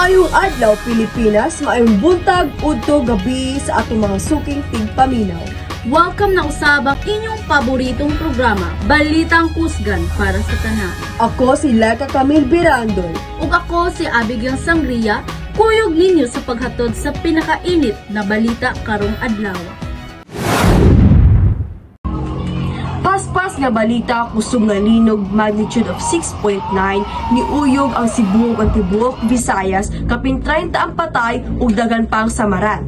Maayong adlaw Pilipinas, maayong buntag udto gabi sa atong mga suking tigpaminaw. Welcome na usabang inyong paboritong programa, Balitang Kusgan para sa tanan. Ako si Leka Camille Birandol. Ug ako si Abigail Sangria, kuyog ninyo sa paghatod sa pinakainit na balita karong adlaw. Paspas nga balita kusog nga linog magnitude of 6.9 ni uyog ang Cebu ug ang tibuok Visayas, kapin 30 ang patay ug dagan pang samaran.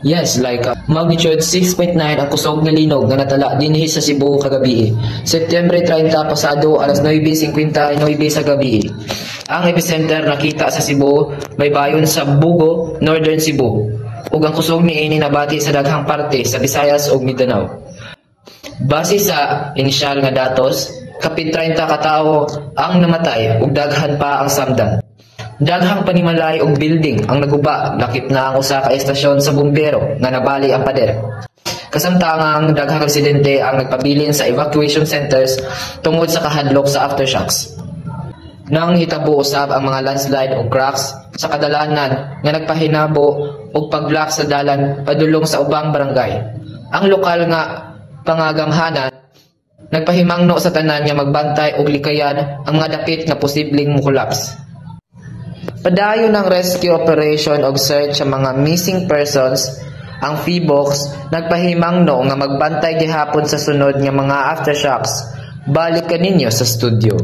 Yes, like magnitude 6.9 ang kusog nga linog nga natala dinhi sa Cebu kagabi. September 30 pasado alas 9:59 sa gabi. Ang epicenter nakita sa Cebu, may bayon sa Bugo, Northern Cebu. Ug ang kusog niini nabati sa daghang parte sa Visayas ug Mindanao. Base sa inisyal nga datos, kapin 30 ka tawo ang namatay ug daghan pa ang samdan. Daghang panimalay og building ang naguba, lakip na ang usa ka estasyon sa bumbero nga nabali ang pader. Kasamtangang daghang residente ang nagpabilin sa evacuation centers tungod sa kahadlok sa aftershocks. Nang hitabo usab ang mga landslide o cracks sa kadalanan nga nagpahinabo og pag-block sa dalan padulong sa ubang barangay. Ang lokal nga pangagamhanan nagpahimangno sa tanan nga magbantay og likayan ang mga dapit nga posibleng mukulaps. Padayon ng rescue operation og search sa mga missing persons, ang PHIVOLCS nagpahimangno nga magbantay gihapon sa sunod nga mga aftershocks. Balik kaninyo sa studio.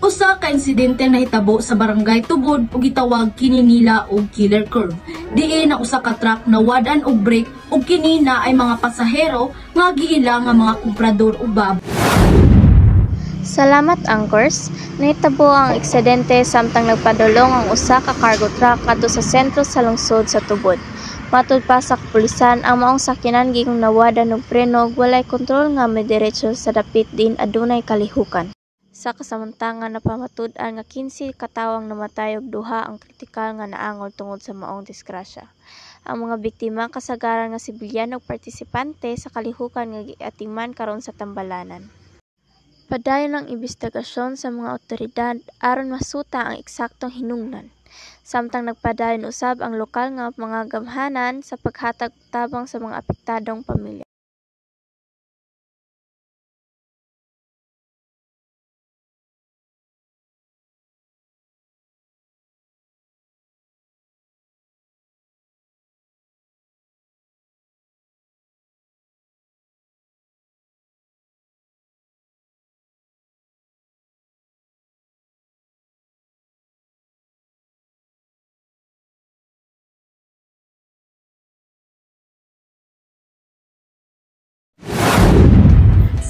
Usa ka insidente na hitabo sa barangay Tubod ug gitawag kini nila og killer curve. Diin na usa ka truck na wadan og brake ug kini na ay mga pasahero nga giila nga mga komprador ug baboy. Salamat anchors. Nahitabo ang aksidente samtang nagpadulong ang usa ka cargo truck kadto sa sentro sa lungsod sa Tubod. Matud pa sa kapulisan, ang maong sakyanan gihong nawadan og preno ug walay kontrol nga midiretso sa dapit din adunay kalihukan. Sa kasamantangan napamatud-an nga 15 katawang namatay ug duha ang kritikal nga naangol tungod sa maong disgrasya. Ang mga biktima kasagaran nga sibilyan ug partisipante sa kalihukan nga giatiman karon sa tambalanan. Padayon ang imbestigasyon sa mga otoridad aron masuta ang eksaktong hinungdan. Samtang nagpadayon usab ang lokal nga mga gamhanan sa paghatag tabang sa mga apektadong pamilya.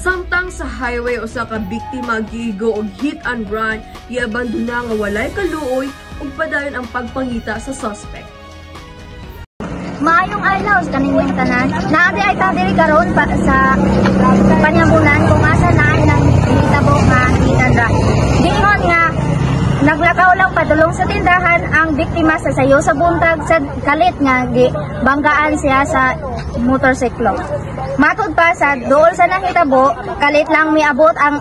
Samtang sa highway usa ka biktima giigo og hit and run, giabandona nga walay kaluoy ug padayon ang pagpangita sa suspect. Maayong adlaw sa kaninyong tanan. Naadi ay diri karon sa Panyambunan kung asa naa nang hitabo nga hit and run. Giingon nga naglakaw lang padulong sa tindahan ang biktima sa sayo sa buntag sa kalit nga gibanggaan siya sa motorsiklo. Matud pa sa dool sa nahitabo, kalit lang miabot ang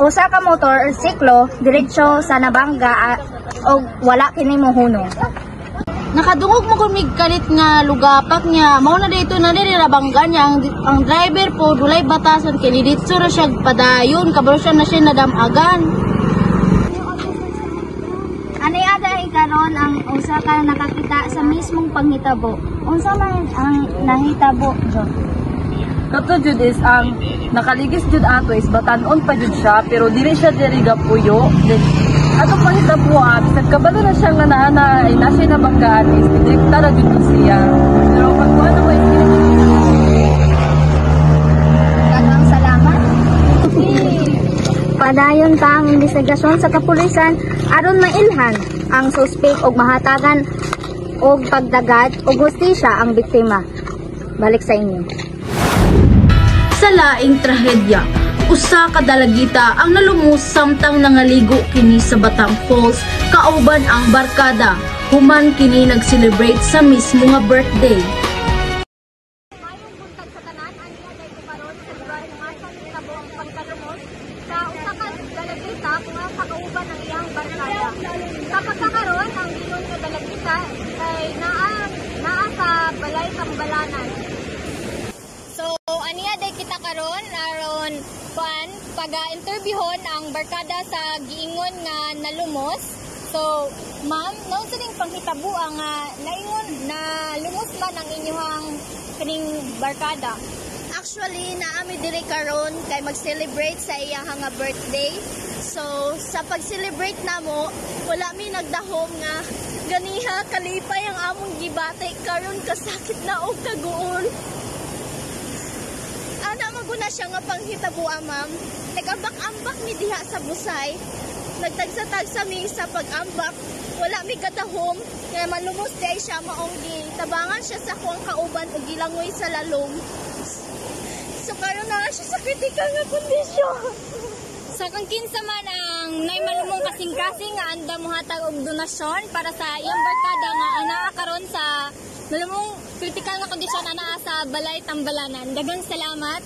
usa ka motorsiklo diretso sa nabangga o wala kini mohunong. Nakadungog mo kumig kalit nga lugapak niya, mao na dito na diri rabanggan niya ang driver po dulay batasan kay dito ra siya padayon kabalo siya na siya nadamagan. Ani ada ikaron ang usa ka nakakita sa mismong panghitabo. Unsa man ang nahitabo jud? Kato jud is ang nakaligis jud ato is batanon pa jud siya pero dili siya diri gapuyo. Ato pangita po bisag kabalo na siya nga naa ay nasa nabanggaan is direkta ra jud siya. Pero pag ano ba Daghang salamat. Padayon pa ang investigasyon sa kapulisan aron mailhan ang suspek og mahatagan og pagdagad og hustisya ang biktima. Balik sa inyo. Sa laing trahedya, usa ka dalagita ang nalumos samtang nangaligo kini sa Batang Falls kauban ang barkada human kini nag-celebrate sa mismo nga birthday. Sa usa ka dalagita kung ang kauban ang iyang barkada. Tambalanan. So, aniya day kita karon aron pag-interviewon ang barkada sa giingon nga nalumos. So, ma'am, noon sa ning panghitabo ang naingon na lumos man ang inyong kaning barkada. Actually, naami diri karon kay mag-celebrate sa iyang nga birthday. So, sa pag-celebrate namo, wala mi nagdahom nga ganiha kalipay ang among gibate karon kasakit na og kaguol. Ana maguna siya nga panghitabo, ma'am. Nagambak-ambak mi diha sa busay. Nagtagsa-tagsa mi sa pag-ambak. Wala mi kadahom kaya malumos day siya maong tabangan siya sa kuwang kauban o gilangoy sa lalom. So karon na siya sa kritikal nga kondisyon. Sa kang kinsa man ang nay malumong kasing-kasing nga anda mo hatag og donasyon para sa iyang barkada nga anaa karon sa malumong kritikal nga kondisyon anaa sa Balay Tambalanan. Daghang salamat.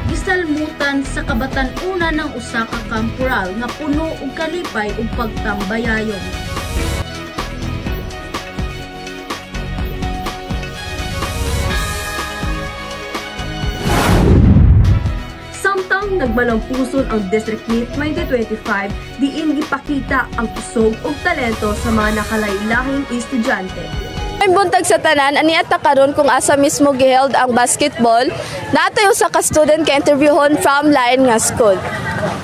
Gisalmutan sa kabatan-una ng usa ka kampural nga puno og kalipay ug pagtambayayon. Samtang nagmalampuson ang District Meet 2025, diin gipakita ang kusog ug talento sa mga nakalaylahing estudyante. Ay buntag sa tanan, ani ata karon kung asa mismo giheld ang basketball, natayo sa ka-student ka interviewon from Lion nga school.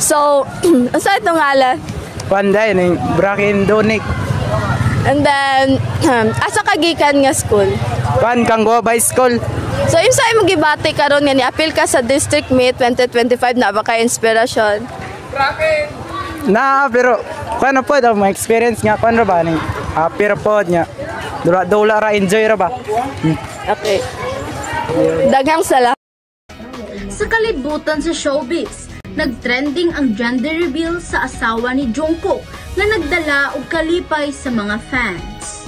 So, asa ito ngala? Panday, ning Brakin Donik. And then, asa kagikan nga school? Pan Kanggo Bay School. So, imsa imo gibati karon nga ni-appeal ka sa District Meet 2025 na ba kay inspirasyon? Na, pero kano po daw my experience nga kano ba ning pero pod nya. Dula ra enjoy ra ba? Okay. Daghang salamat. Sa kalibutan sa showbiz, nagtrending ang gender reveal sa asawa ni Jungkook na nagdala og kalipay sa mga fans.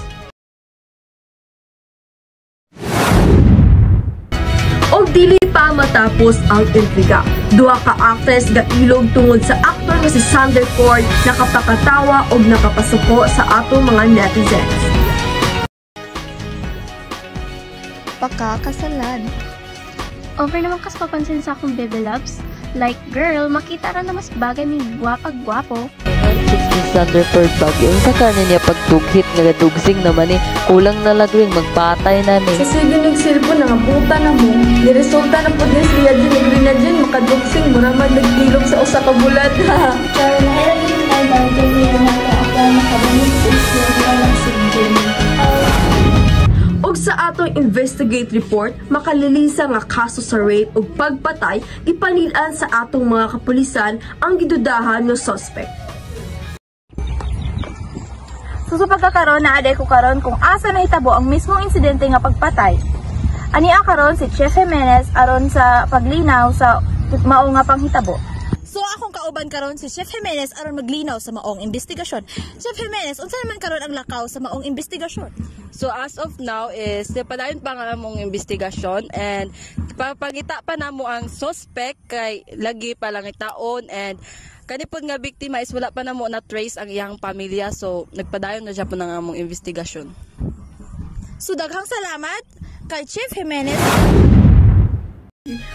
Og dili pa matapos ang intriga, duha ka actress ga ilog tungod sa aktor nga si Sander Ford nakapakatawa og nakapasuko sa atong mga netizens. Pakakasalan. Over naman kas papansin sa akong baby loves. Like, girl, makita ra na mas bagay ni gwapag-gwapo. 16 Thunderford bagyo. Yung sa kanin niya pagtughit, nagadugsing naman eh. Kulang na lang rin, magpatay na ni. Kasi ginig cellphone nga puta na mo, niresulta ng pudnes niya din na dyan, makadugsing mo naman nagtilog sa usa ka bulat. Pero nailagin na tayo dahil dyan niya natin ako nakabalik is yung walang sigil. Og sa atong investigate report, makalilisa nga kaso sa rape ug pagpatay, ipanilaan sa atong mga kapulisan ang gidudahan ng suspect. So sa pagkakaroon na aday ko karon kung asa nahitabo ang mismong insidente nga pagpatay. Ania karon si Chef Jimenez aron sa paglinaw sa mao nga panghitabo. So akong kauban karon si Chef Jimenez aron maglinaw sa maong investigasyon. Chef Jimenez, unsa naman karon ang lakaw sa maong investigasyon? So as of now is padayon pa nga among investigasyon and papagita pa namo ang suspect kay lagi pa lang itaon and kanipod nga biktima is wala pa namo na trace ang iyang pamilya so nagpadayon na siya po ng among investigasyon. So daghang salamat kay Chef Jimenez.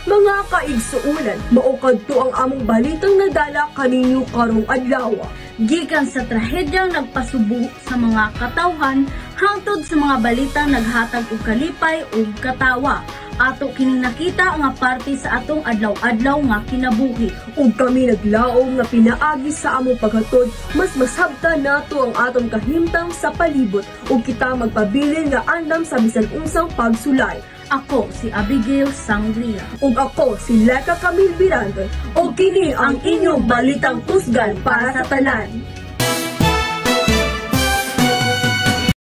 Mga kaigsuunan, maukad to ang among balitang nadala kaninyo karong adlaw. Gikan sa trahedyang nagpasubo sa mga katawhan hangtod sa mga balitang naghatag og kalipay ug katawa. Ato kining nakita nga parte sa atong adlaw-adlaw nga kinabuhi. Ug kami naglaom nga pinaagi sa among paghatod, mas masabta nato ang atong kahimtang sa palibot ug kita magpabilin nga andam sa bisan unsang pagsulay. Ako si Abigail Sangria. Ug ako si Leka Camille Birandoy. O kini ang inyong balitang kusgan para sa tanan.